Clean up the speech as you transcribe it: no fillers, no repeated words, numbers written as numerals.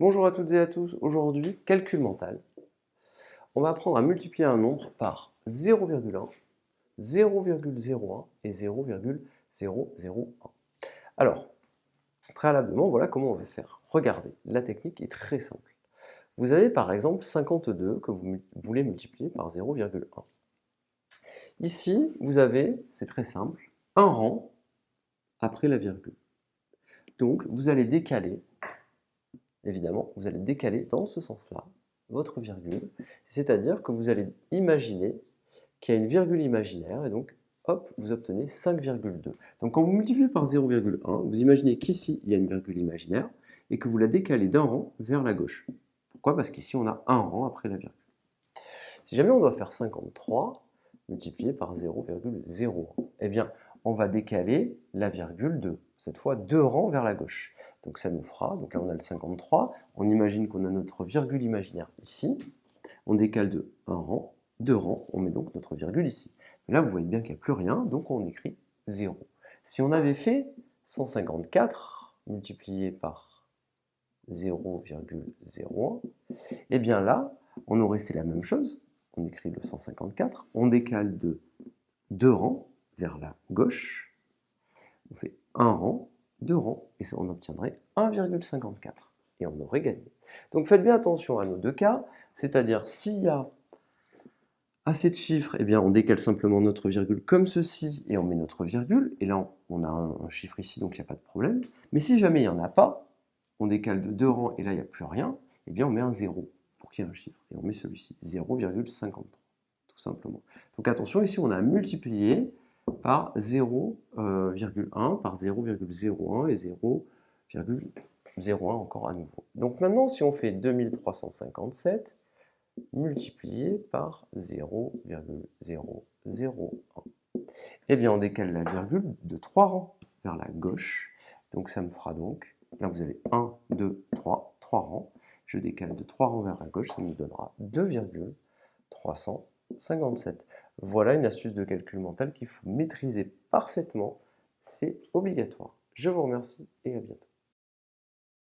Bonjour à toutes et à tous, aujourd'hui, calcul mental. On va apprendre à multiplier un nombre par 0,1, 0,01 et 0,001. Alors, préalablement, voilà comment on va faire. Regardez, la technique est très simple. Vous avez par exemple 52 que vous voulez multiplier par 0,1. Ici, vous avez, c'est très simple, un rang après la virgule. Donc, vous allez décaler, évidemment, vous allez décaler dans ce sens-là votre virgule, c'est-à-dire que vous allez imaginer qu'il y a une virgule imaginaire, et donc, hop, vous obtenez 5,2. Donc quand vous multipliez par 0,1, vous imaginez qu'ici, il y a une virgule imaginaire, et que vous la décalez d'un rang vers la gauche. Pourquoi? Parce qu'ici, on a un rang après la virgule. Si jamais on doit faire 53 multiplié par 0,01, eh bien, on va décaler la virgule de, cette fois, 2 rangs vers la gauche. Donc ça nous fera, donc là on a le 53, on imagine qu'on a notre virgule imaginaire ici, on décale de 1 rang, 2 rangs, on met donc notre virgule ici. Mais là vous voyez bien qu'il n'y a plus rien, donc on écrit 0. Si on avait fait 154 multiplié par 0,01, et bien là, on aurait fait la même chose, on écrit le 154, on décale de 2 rangs vers la gauche, on fait 1 rang, 2 rangs, et ça, on obtiendrait 1,54, et on aurait gagné. Donc faites bien attention à nos deux cas, c'est-à-dire s'il y a assez de chiffres, eh bien on décale simplement notre virgule comme ceci, et on met notre virgule, et là on a un chiffre ici, donc il n'y a pas de problème. Mais si jamais il n'y en a pas, on décale de 2 rangs, et là il n'y a plus rien, eh bien on met un 0 pour qu'il y ait un chiffre, et on met celui-ci, 0,53, tout simplement. Donc attention, ici on a multiplié par 0,1, par 0,01 et 0,01 encore à nouveau. Donc maintenant, si on fait 2357 multiplié par 0,001, eh bien on décale la virgule de 3 rangs vers la gauche. Donc ça me fera donc, là vous avez 1, 2, 3, 3 rangs. Je décale de 3 rangs vers la gauche, ça nous donnera 2,357. Voilà une astuce de calcul mental qu'il faut maîtriser parfaitement, c'est obligatoire. Je vous remercie et à bientôt.